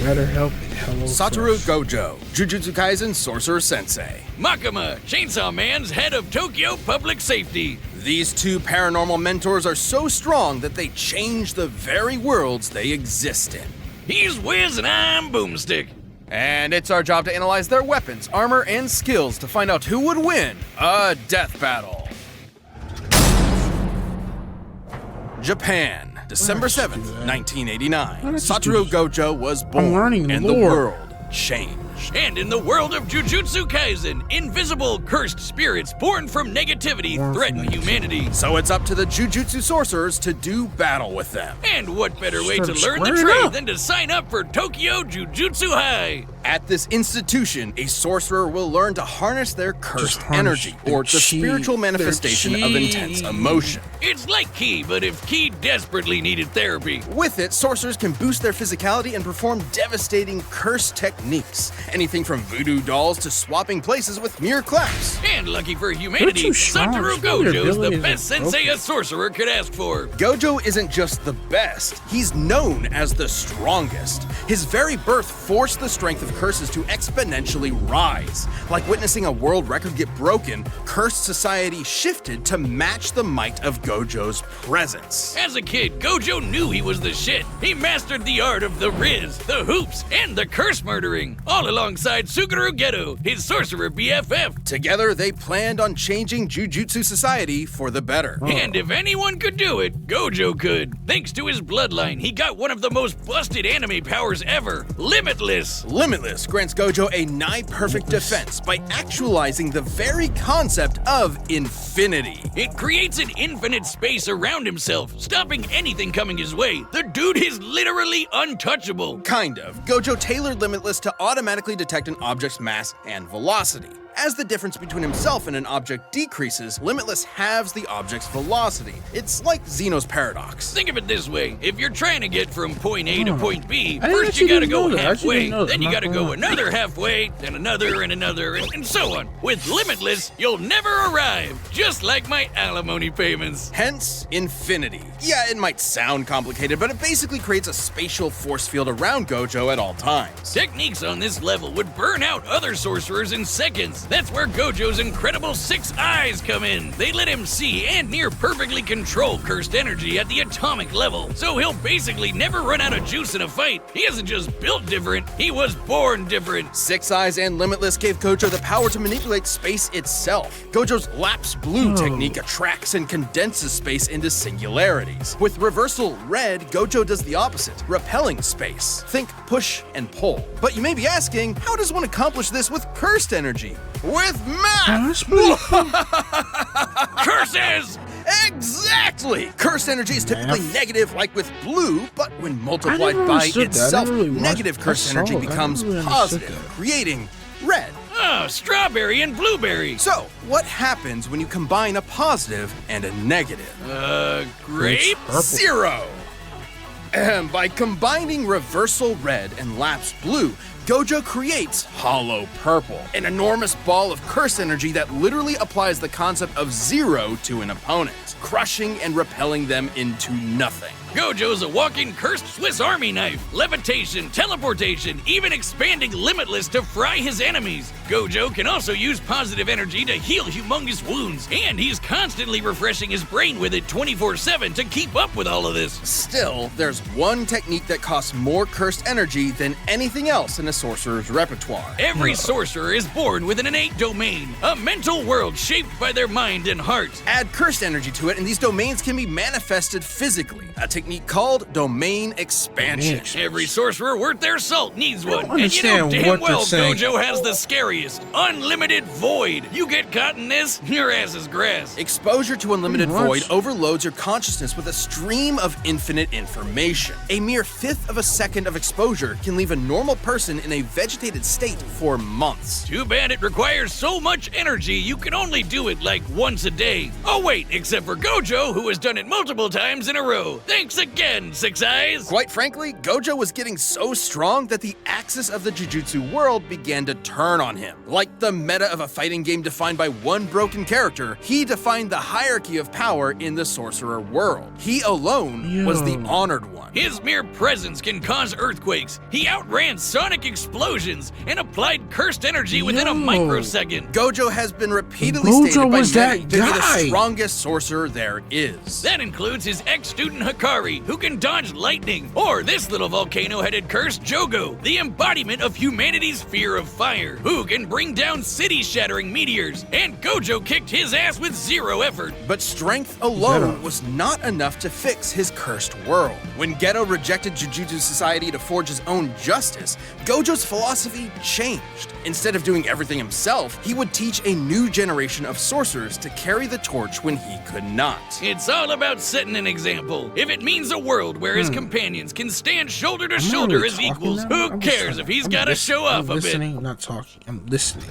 better help Hello Satoru Fresh. Gojo, Jujutsu Kaisen Sorcerer Sensei. Makima, Chainsaw Man's head of Tokyo Public Safety. These two paranormal mentors are so strong that they change the very worlds they exist in. He's Wiz and I'm Boomstick. And it's our job to analyze their weapons, armor, and skills to find out who would win a death battle. Japan, December 7th, 1989. Satoru Gojo was born, and the world changed. And in the world of Jujutsu Kaisen, invisible, cursed spirits born from negativity threaten humanity. So it's up to the Jujutsu sorcerers to do battle with them. And what better way to learn the squaring trade up. than to sign up for Tokyo Jujutsu High? At this institution, a sorcerer will learn to harness their cursed harness energy, or the their chi, spiritual manifestation of intense emotion. It's like Ki, but if Ki desperately needed therapy. With it, sorcerers can boost their physicality and perform devastating curse techniques. Anything from voodoo dolls to swapping places with mere claps. And lucky for humanity, They're too strong. Satoru Some of their Gojo's the abilities best are sensei a broken. sorcerer could ask for. Gojo isn't just the best, he's known as the strongest. His very birth forced the strength of curses to exponentially rise. Like witnessing a world record get broken, cursed society shifted to match the might of Gojo's presence. As a kid, Gojo knew he was the shit. He mastered the art of the riz, the hoops, and the curse murdering, all alongside Suguru Geto, his sorcerer BFF. Together, they planned on changing Jujutsu society for the better. And if anyone could do it, Gojo could. Thanks to his bloodline, he got one of the most busted anime powers ever, Limitless. Limitless grants Gojo a nigh-perfect defense by actualizing the very concept of infinity. It creates an infinite space around himself, stopping anything coming his way. The dude is literally untouchable. Kind of. Gojo tailored Limitless to automatically detect an object's mass and velocity. As the difference between himself and an object decreases, Limitless halves the object's velocity. It's like Zeno's paradox. Think of it this way, if you're trying to get from point A to point B, I first actually you gotta didn't go know that. I actually halfway, didn't know that. then you Not gotta gonna go lie. another halfway, then another and another, and so on. With Limitless, you'll never arrive, just like my alimony payments. Hence, infinity. Yeah, it might sound complicated, but it basically creates a spatial force field around Gojo at all times. Techniques on this level would burn out other sorcerers in seconds. That's where Gojo's incredible 6 eyes come in. They let him see and near perfectly control cursed energy at the atomic level. So he'll basically never run out of juice in a fight. He isn't just built different, he was born different. 6 Eyes and Limitless gave Gojo the power to manipulate space itself. Gojo's Lapse Blue technique attracts and condenses space into singularities. With Reversal Red, Gojo does the opposite, repelling space. Think push and pull. But you may be asking, how does one accomplish this with cursed energy? With math! That's pretty cool. Curses! Exactly! Cursed energy is typically Math. negative, like with blue, but when multiplied never by understood that. I itself, never really watched- negative I cursed saw energy it. I becomes never really understood positive, that. creating red. Oh, strawberry and blueberry. So, what happens when you combine a positive and a negative? Grape? Purple. 0! By combining Reversal Red and Lapse Blue, Gojo creates Hollow Purple, an enormous ball of curse energy that literally applies the concept of zero to an opponent, crushing and repelling them into nothing. Gojo's a walking cursed Swiss Army knife. Levitation, teleportation, even expanding Limitless to fry his enemies. Gojo can also use positive energy to heal humongous wounds, and he's constantly refreshing his brain with it 24/7 to keep up with all of this. Still, there's one technique that costs more cursed energy than anything else in a sorcerer's repertoire. Every sorcerer is born with an innate domain, a mental world shaped by their mind and heart. Add cursed energy to it, and these domains can be manifested physically. A technique called domain expansion. Every sorcerer worth their salt needs one, don't and you know understand damn what they're well saying. Gojo has the scariest, unlimited void. You get caught in this, your ass is grass. Exposure to unlimited Pretty void much. overloads your consciousness with a stream of infinite information. A mere fifth of a second of exposure can leave a normal person in a vegetated state for months. Too bad it requires so much energy you can only do it like once a day. Oh wait, except for Gojo, who has done it multiple times in a row. Thanks again, Six Eyes! Quite frankly, Gojo was getting so strong that the axis of the Jujutsu world began to turn on him. Like the meta of a fighting game defined by one broken character, he defined the hierarchy of power in the sorcerer world. He alone was the honored one. His mere presence can cause earthquakes. He outran sonic explosions and applied cursed energy within a microsecond. Gojo has been repeatedly Gojo stated by was many that to be the guy. strongest sorcerer there is. That includes his ex-student Hikari, who can dodge lightning, or this little volcano-headed curse, Jogo, the embodiment of humanity's fear of fire, who can bring down city-shattering meteors, and Gojo kicked his ass with zero effort. But strength alone was not enough to fix his cursed world. When Geto rejected Jujutsu Society to forge his own justice, Gojo's philosophy changed. Instead of doing everything himself, he would teach a new generation of sorcerers to carry the torch when he could not. It's all about setting an example. If it means a world where his companions can stand shoulder to shoulder as equals, who cares if he's got to show off a bit? I'm not talking. I'm listening.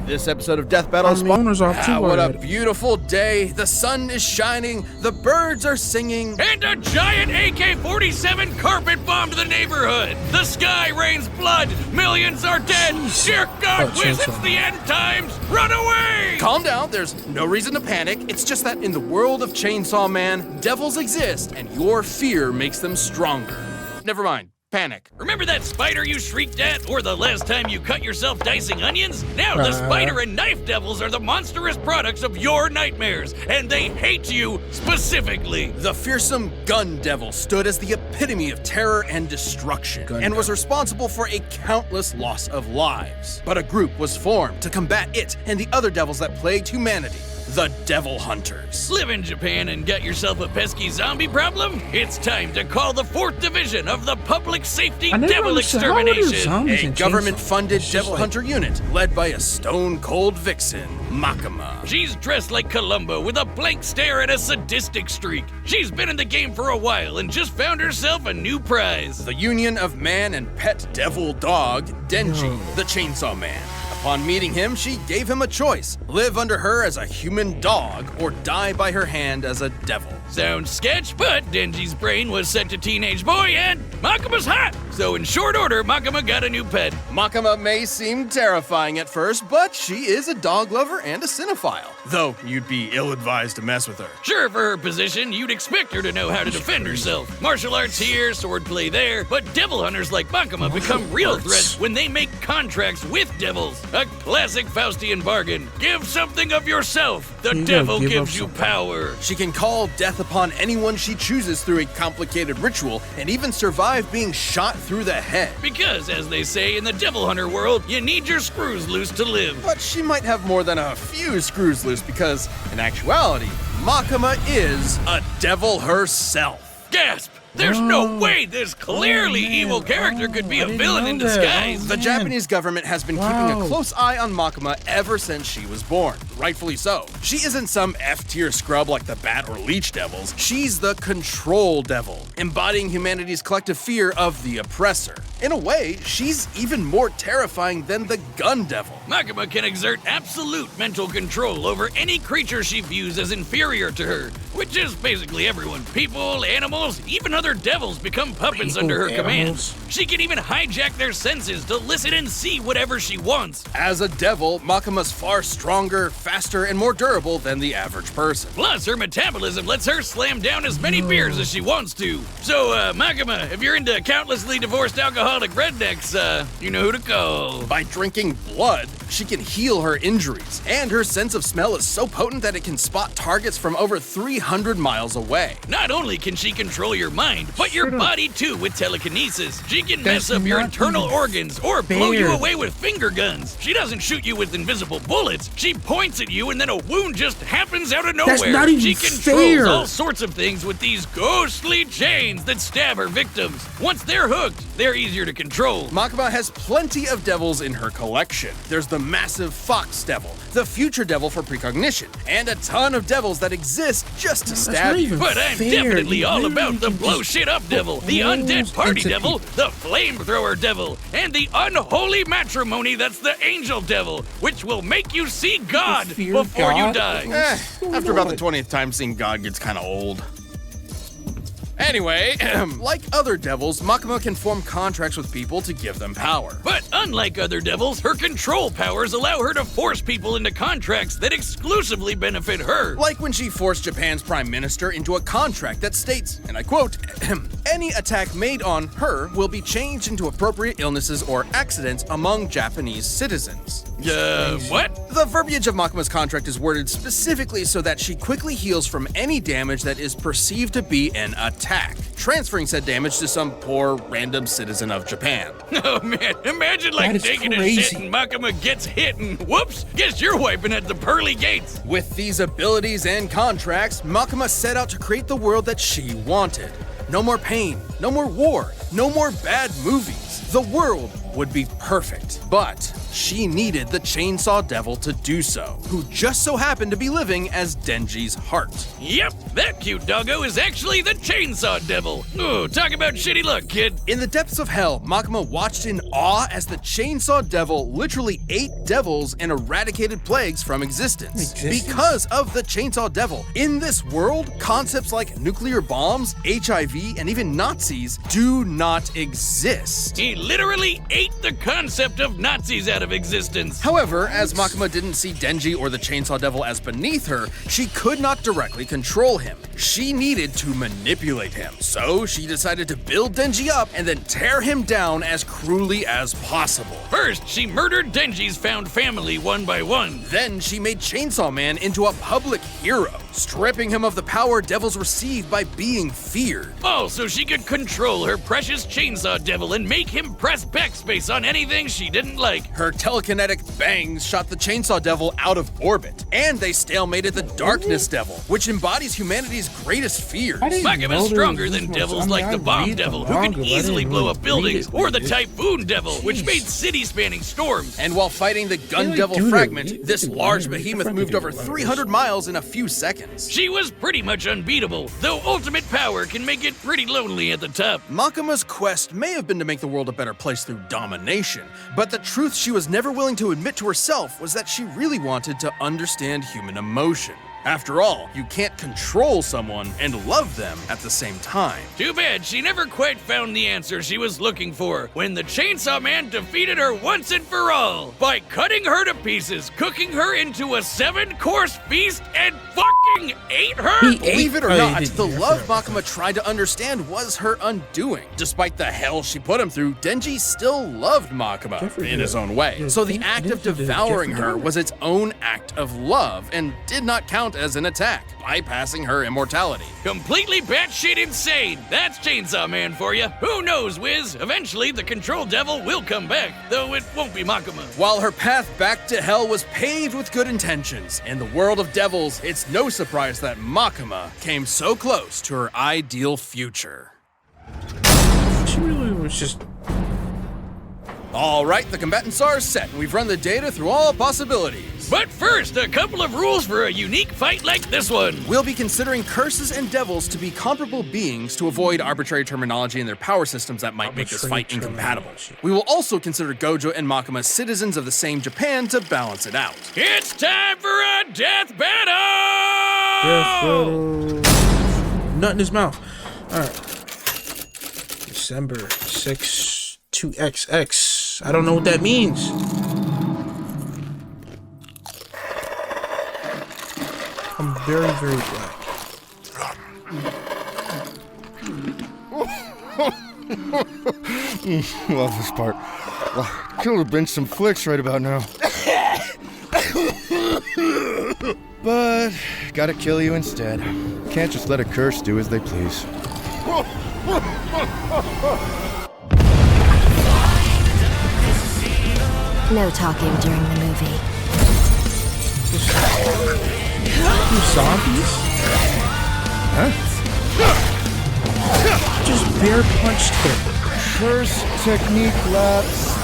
This episode of Death Battle is The owners off too what a already. beautiful day. The sun is shining, the birds are singing. And a giant AK-47 carpet bombed the neighborhood. The sky rains blood. Millions are dead. Dear God, Oh, Wiz, chainsaw. it's the end times. Run away! Calm down, there's no reason to panic. It's just that in the world of Chainsaw Man, devils exist and your fear makes them stronger. Never mind. Panic. Remember that spider you shrieked at, or the last time you cut yourself dicing onions? Now the spider and knife devils are the monstrous products of your nightmares, and they hate you specifically. The fearsome Gun Devil stood as the epitome of terror and destruction, and was responsible for a countless loss of lives. But a group was formed to combat it and the other devils that plagued humanity. The Devil Hunters. Live in Japan and get yourself a pesky zombie problem? It's time to call the 4th Division of the Public Safety I never Devil understood how are there Extermination. zombies A in government-funded Chainsaw? Devil Hunter unit led by a stone-cold vixen, Makima. She's dressed like Columbo with a blank stare and a sadistic streak. She's been in the game for a while and just found herself a new prize. The union of man and pet devil dog, Denji, the Chainsaw Man. Upon meeting him, she gave him a choice: live under her as a human dog or die by her hand as a devil. Sounds sketch, but Denji's brain was set to teenage boy and Makima's hot. So in short order, Makima got a new pet. Makima may seem terrifying at first, but she is a dog lover and a cinephile. Though you'd be ill-advised to mess with her. Sure, for her position, you'd expect her to know how to defend herself. Martial arts here, swordplay there, but devil hunters like Makima become real threats when they make contracts with devils. A classic Faustian bargain. Give something of yourself. The You devil gotta give gives up you something. power. She can call death upon anyone she chooses through a complicated ritual and even survive being shot through the head. Because, as they say in the devil hunter world, you need your screws loose to live. But she might have more than a few screws loose because, in actuality, Makima is a devil herself. Gasp! There's no way this clearly evil character could be a villain in disguise. The Japanese government has been keeping a close eye on Makima ever since she was born. Rightfully so. She isn't some F-tier scrub like the Bat or Leech Devils. She's the Control Devil, embodying humanity's collective fear of the oppressor. In a way, she's even more terrifying than the Gun Devil. Makima can exert absolute mental control over any creature she views as inferior to her, which is basically everyone. People, animals, even other devils become puppets under her command. She can even hijack their senses to listen and see whatever she wants. As a devil, Makima's far stronger, faster, and more durable than the average person. Plus, her metabolism lets her slam down as many beers as she wants to. So, Makima, if you're into countlessly divorced alcoholic rednecks, you know who to call. By drinking blood, she can heal her injuries, and her sense of smell is so potent that it can spot targets from over 300 miles away. Not only can she control your mind, but your body too with telekinesis. She can mess up your internal organs or blow you away with finger guns. She doesn't shoot you with invisible bullets. She points at you and then a wound just happens out of nowhere. That's not even She controls fair. all sorts of things with these ghostly chains that stab her victims. Once they're hooked, they're easier easier to control. Makima has plenty of devils in her collection. There's the massive Fox Devil, the Future Devil for precognition, and a ton of devils that exist just to stab you. But I'm definitely all about the blow shit up devil, the undead party devil, the flamethrower devil, and the unholy matrimony that's the angel devil, which will make you see God before you die. After about the 20th time, seeing God gets kind of old. Anyway, like other devils, Makima can form contracts with people to give them power. But unlike other devils, her control powers allow her to force people into contracts that exclusively benefit her. Like when she forced Japan's prime minister into a contract that states, and I quote, any attack made on her will be changed into appropriate illnesses or accidents among Japanese citizens. What? The verbiage of Makima's contract is worded specifically so that she quickly heals from any damage that is perceived to be an attack, transferring said damage to some poor random citizen of Japan. Oh man, imagine like taking a shit and Makima gets hit and whoops, guess you're wiping at the pearly gates. With these abilities and contracts, Makima set out to create the world that she wanted. No more pain, no more war, no more bad movies. The world would be perfect, but she needed the Chainsaw Devil to do so, who just so happened to be living as Denji's heart. Yep, that cute doggo is actually the Chainsaw Devil. Oh, talk about shitty luck, kid. In the depths of hell, Makima watched in awe as the Chainsaw Devil literally ate devils and eradicated plagues from existence. Because of the Chainsaw Devil, in this world, concepts like nuclear bombs, HIV, and even Nazis do not exist. He literally ate the concept of Nazis out of existence. However, as Makima didn't see Denji or the Chainsaw Devil as beneath her, she could not directly control him. She needed to manipulate him. So she decided to build Denji up and then tear him down as cruelly as possible. First, she murdered Denji's found family one by one. Then she made Chainsaw Man into a public hero, stripping him of the power devils receive by being feared. Oh, so she could control her precious Chainsaw Devil and make him press backspace on anything she didn't like. Her telekinetic bangs shot the Chainsaw Devil out of orbit, and they stalemated the Darkness Devil, which embodies humanity's greatest fears. Makima's stronger than devils like the Bomb Devil, who can easily blow up buildings, or the Typhoon Devil, which made city-spanning storms. And while fighting the Gun Devil Fragment, this large behemoth moved over 300 miles in a few seconds. She was pretty much unbeatable, though ultimate power can make it pretty lonely at the top. Makima's quest may have been to make the world a better place through domination, but the truth she was never willing to admit to herself was that she really wanted to understand human emotion. After all, you can't control someone and love them at the same time. Too bad she never quite found the answer she was looking for when the Chainsaw Man defeated her once and for all by cutting her to pieces, cooking her into a 7-course feast, and fucking ate her. Believe it or not, the love Makima tried to understand was her undoing. Despite the hell she put him through, Denji still loved Makima in his own way. So the act of devouring her was its own act of love and did not count as an attack, bypassing her immortality. Completely batshit insane. That's Chainsaw Man for you. Who knows, Wiz? Eventually, the Control Devil will come back, though it won't be Makima. While her path back to hell was paved with good intentions, in the world of devils, it's no surprise that Makima came so close to her ideal future. She really was just... All right, the combatants are set. We've run the data through all possibilities. But first, a couple of rules for a unique fight like this one. We'll be considering curses and devils to be comparable beings to avoid arbitrary terminology in their power systems that might make this fight incompatible. We will also consider Gojo and Makima citizens of the same Japan to balance it out. It's time for a death battle! Nut in his mouth. Alright. December 6, 2XX. I don't know what that means. I'm very, very black. Love this part. Could have been some flicks right about now. But gotta kill you instead. Can't just let a curse do as they please. No talking during the movie. You zombies? Huh? Just bear punched him. Curse technique lapse.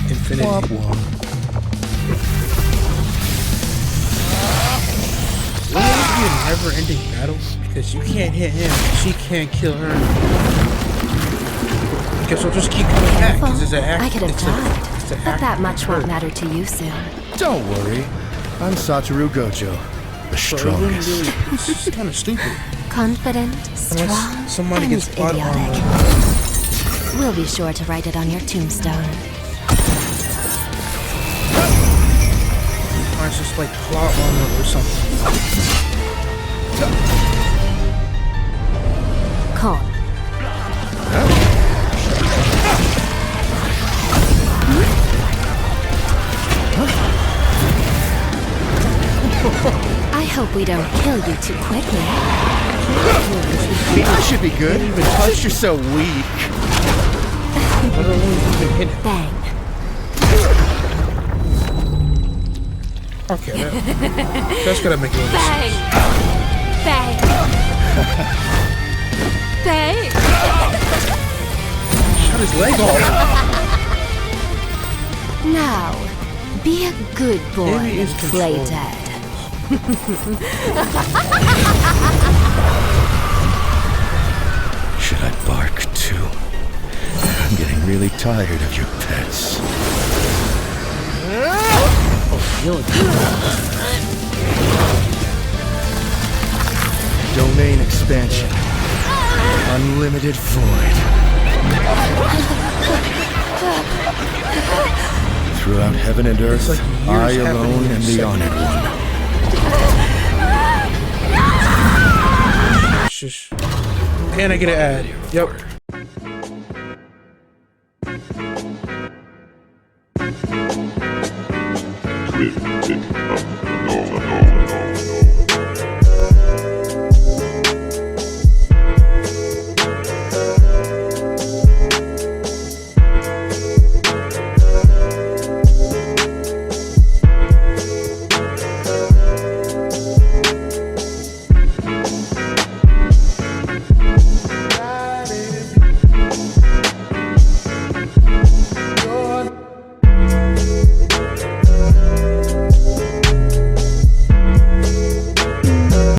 Infinity. Womp womp. Will it be a never-ending battle? Because you can't hit him, she can't kill her. Guess we'll just keep coming back. Because it's an act. I could have died, but that much hurt. won't matter to you soon. Don't worry. I'm Satoru Gojo, the So strongest. it's kind of stupid. Confident, strong, Unless somebody and gets plot idiotic. armor. We'll be sure to write it on your tombstone. Or it's just like plot armor or something. Calm. I hope we don't kill you too quickly. That should be good. Plus, you're so weak. Literally even hit it. Bang. Okay, that's gonna make a little sense. Bang. Bang. Bang. Shut his leg off. Now, be a good boy Maybe it's and play control. dead. Should I bark too? I'm getting really tired of your pets. Domain expansion. Unlimited void. Throughout heaven and earth, like years I happening alone in am a the second. honored one. Shush. And I get an ad. Yep. Critic